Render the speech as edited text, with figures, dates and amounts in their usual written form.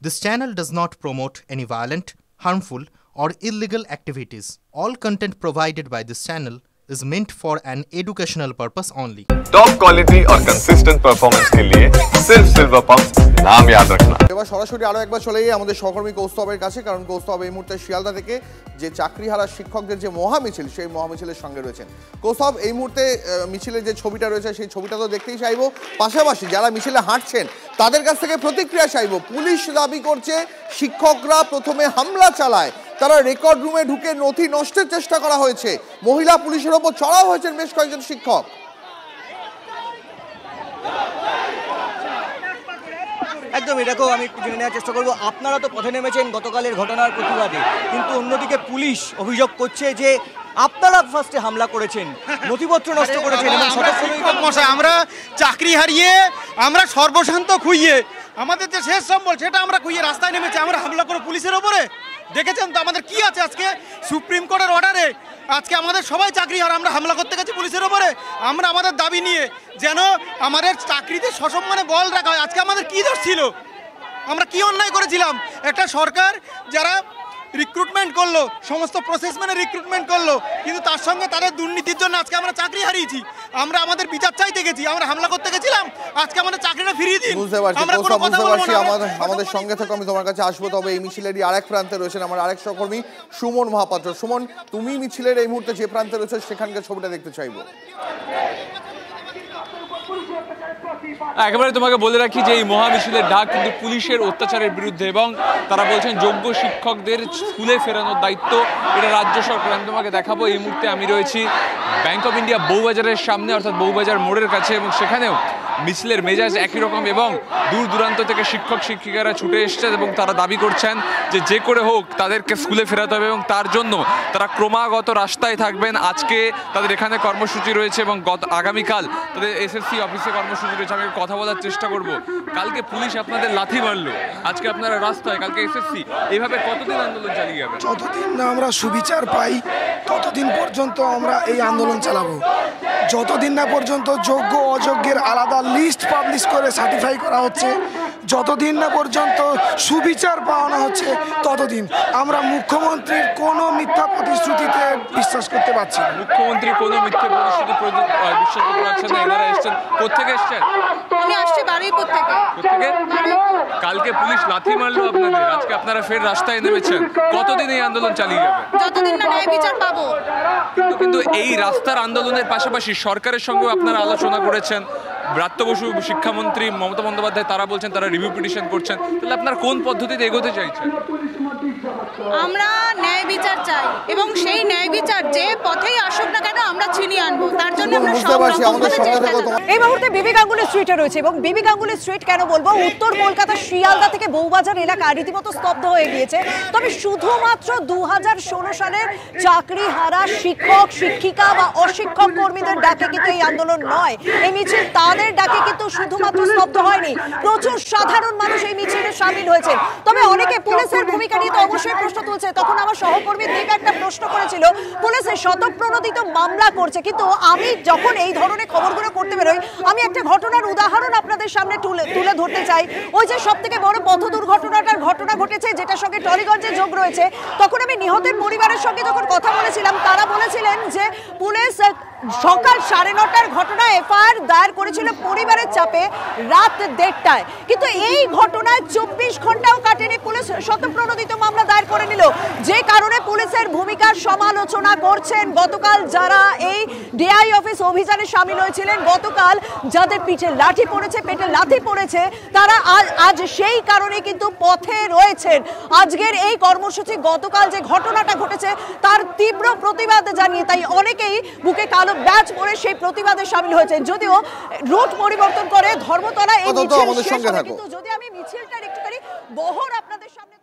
This channel does not promote any violent, harmful, or illegal activities. All content provided by this channel is meant for an educational purpose only. Top quality और consistent performance के लिए सिर्फ silver pumps नाम याद रखना। এবার সরাসরি আরো একবার চলে যাই আমাদের সহকর্মী কৌস্তবের কাছে, কারণ কৌস্তব এই মুহূর্তে শিয়ালদা থেকে যে চাকরিহারা শিক্ষকদের যে মহামিছিল সেই মহামিছিলের সঙ্গে রয়েছেন। কৌস্তব, এই মুহূর্তে মিছিলের যে ছবিটা রয়েছে সেই ছবিটা তো দেখতেই চাইবো, পাশাপাশি যারা মিছিলে হাঁটছেন তাদের কাছ থেকে প্রতিক্রিয়া চাইবো। পুলিশ দাবি করছে শিক্ষকরা প্রথমে হামলা চালায়, তারা রেকর্ড রুমে ঢুকে নথি নষ্টের চেষ্টা করা হয়েছে, মহিলা পুলিশের ওপর চড়াও হয়েছেন বেশ কয়েকজন শিক্ষক। একদম, এটাকেও আমি একটু জেনে নেওয়ার চেষ্টা করবো। আপনারা তো পথে নেমেছেন গতকালের ঘটনার প্রতিবাদে, কিন্তু অন্যদিকে পুলিশ অভিযোগ করছে যে আপনারা ফার্স্টে হামলা করেছেন, নথিপত্র নষ্ট করেছেন এবং আমরা চাকরি হারিয়ে, আমরা সর্বশান্ত খুইয়ে, আমাদের যে শেষ সম্বল সেটা আমরা খুইয়ে রাস্তায় নেমেছি, আমরা হামলা করে পুলিশের ওপরে। দেখেছেন তো আমাদের কি আছে আজকে সুপ্রিম কোর্টের অর্ডারে, আজকে আমাদের সবাই চাকরি হারা, আমরা হামলা করতে গেছি পুলিশের ওপরে। আমরা আমাদের দাবি নিয়ে যেন আমাদের চাকরিতে সসম্মানে বল রাখা হয়। আজকে আমাদের কি দোষ ছিল, আমরা কি অন্যায় করেছিলাম? একটা সরকার যারা রিক্রুটমেন্ট করলো, সমস্ত প্রসেস মেনে রিক্রুটমেন্ট করলো, কিন্তু তার সঙ্গে তাদের দুর্নীতির জন্য আজকে আমরা চাকরি হারিয়েছি। আমরা আমাদের বিচার চাইতে গেছি, আমরা হামলা করতে গেছিলাম, আজকে আমাদের চাকরিটা ফিরিয়ে দিন। বুঝতে পারছি, আমাদের সঙ্গে থেকে আমি তোমার কাছে আসবো। তবে এই মিছিলেরই আরেক প্রান্তে রয়েছেন আমার আরেক সহকর্মী সুমন মহাপাত্র। সুমন, তুমি মিছিলের এই মুহূর্তে যে প্রান্তে রয়েছে সেখানকার ছবিটা দেখতে চাইবো। একেবারে তোমাকে বলে রাখি যে এই মহামিছিলের ডাক কিন্তু পুলিশের অত্যাচারের বিরুদ্ধে, এবং তারা বলছেন যোগ্য শিক্ষকদের স্কুলে ফেরানোর দায়িত্ব এটা রাজ্য সরকার। আমি তোমাকে দেখাবো, এই মুহূর্তে আমি রয়েছি ব্যাংক অফ ইন্ডিয়া বউবাজারের সামনে, অর্থাৎ বউবাজার মোড়ের কাছে, এবং সেখানেও মিছিলের মেজাজ একই রকম, এবং দূর দূরান্ত থেকে শিক্ষক শিক্ষিকারা ছুটে এসছেন এবং তারা দাবি করছেন যে করে হোক তাদেরকে স্কুলে ফেরাতে হবে, এবং তার জন্য তারা ক্রমাগত রাস্তায় থাকবেন। আজকে তাদের এখানে কর্মসূচি রয়েছে এবং আগামীকাল তাদের এসএসসি অফিসে কর্মসূচি রয়েছে। আমি কথা বলার চেষ্টা করব। কালকে পুলিশ আপনাদের লাথি মারলো, আজকে আপনারা রাস্তায়, কালকে এসএসসি, এইভাবে কতদিন আন্দোলন চালিয়ে যাবেন? যতদিন না আমরা সুবিচার পাই ততদিন পর্যন্ত আমরা এই আন্দোলন চালাবো। যতদিন না পর্যন্ত যোগ্য অযোগ্যের আলাদা লিস্ট পাবলিশ করে সার্টিফাই করা হচ্ছে, যতদিন না পর্যন্ত সুবিচার পাওয়ানো হচ্ছে, ততদিন আমরা মুখ্যমন্ত্রীর কোনো মিথ্যা প্রতিশ্রুতিতে বিশ্বাস করতে পারছি না। মুখ্যমন্ত্রী কোনো মিথ্যা প্রতিশ্রুতি বিশ্বাস করতে পারছেন না। এনারা এসছেন কোথেকে? এসছেন আমি আসছি বারুইপুর থেকে। কালকে পুলিশ লাথি মারলো আপনাদের, আজকে আপনারা ফের রাস্তায় নেমেছেন। কতদিন এই আন্দোলন চালিয়ে যাবেন? যতদিন না ন্যায় বিচার পাবো। কিন্তু এই রাস্তার আন্দোলনের পাশাপাশি সরকারের সঙ্গেও আপনারা আলোচনা করেছেন। ব্রাত্য বসু শিক্ষামন্ত্রী মমতা বন্দ্যোপাধ্যায় তারা বলছেন তারা রিভিউ পিটিশন করছেন। তাহলে আপনারা কোন পদ্ধতিতে এগোতে চাইছেন? আমরা ন্যায় বিচার চাই, এবং সেই ন্যায় বিচার যে পথেই আসুক না কেন আমরা ছিনিয়ে আনবো। তার জন্য এই মুহূর্তে বিবি গাঙ্গুলি স্ট্রিটে রয়েছে, এবং বিবি গাঙ্গুলি স্ট্রিট কেন বলবো, উত্তর কলকাতা শিয়ালদা থেকে বউবাজার এলাকা রীতিমতো স্তব্ধ হয়ে গিয়েছে। তবে শুধুমাত্র 2016 সালের চাকরি হারা শিক্ষক শিক্ষিকা বা অশিক্ষক কর্মীদের ডাকে কিন্তু এই আন্দোলন নয়, এই মিছিল তাদের ডাকে কিন্তু শুধুমাত্র স্তব্ধ হয়নি। প্রচুর সাধারণ মানুষ এই মিছিলে সামিল হয়েছে। তবে অনেকে পুলিশের ভূমিকা নিয়ে তো অবশ্যই প্রশ্ন তুলছে। তখন আমার সহকর্মী দীপ একটা প্রশ্ন করেছিল, পুলিশের শতপ্রণোদিত মামলা করছে, কিন্তু আমি যখন এই ধরনের খবরগুলো করতে বেরোই, আমি একটা ঘটনার উদাহরণ আপনাদের সামনে তুলে ধরতে চাই। ওই যে সব থেকে বড় পথ দুর্ঘটনাটার ঘটনা ঘটেছে, যেটার সঙ্গে টলিগঞ্জে যোগ রয়েছে, তখন আমি নিহতের পরিবারের সঙ্গে যখন কথা বলেছিলাম, তারা বলেছিলেন যে পুলিশ সকাল 9:30টার ঘটনায় এফআইআর দায়ের করেছিল পরিবারের চাপে রাত 1:30টায়, কিন্তু এই ঘটনায় 24 ঘন্টাও কাটেনি, পুলিশ শতপ্রণোদিত মামলা দায়ের করে নিল। যে কারণে পুলিশের ভূমিকার সমালোচনা করছেন গতকাল যারা এই ডিআই অফিস অভিযানে সামিল হয়েছিলেন, গতকাল যাদের পিঠে লাঠি পড়েছে, পেটে লাথি পড়েছে, তারা আজ সেই কারণে কিন্তু পথে রয়েছেন। আজকের এই কর্মসূচি গতকাল যে ঘটনাটা ঘটেছে তার তীব্র প্রতিবাদ জানিয়ে তাই অনেকেই বুকে কালো ব্যাচ পরে সেই প্রতিবাদে সামিল হয়েছেন। যদিও রুট পরিবর্তন করে ধর্মতলা এই মিছিল শেষ হবে, কিন্তু যদি আমি মিছিলটার একটুখানি বহর আপনাদের সামনে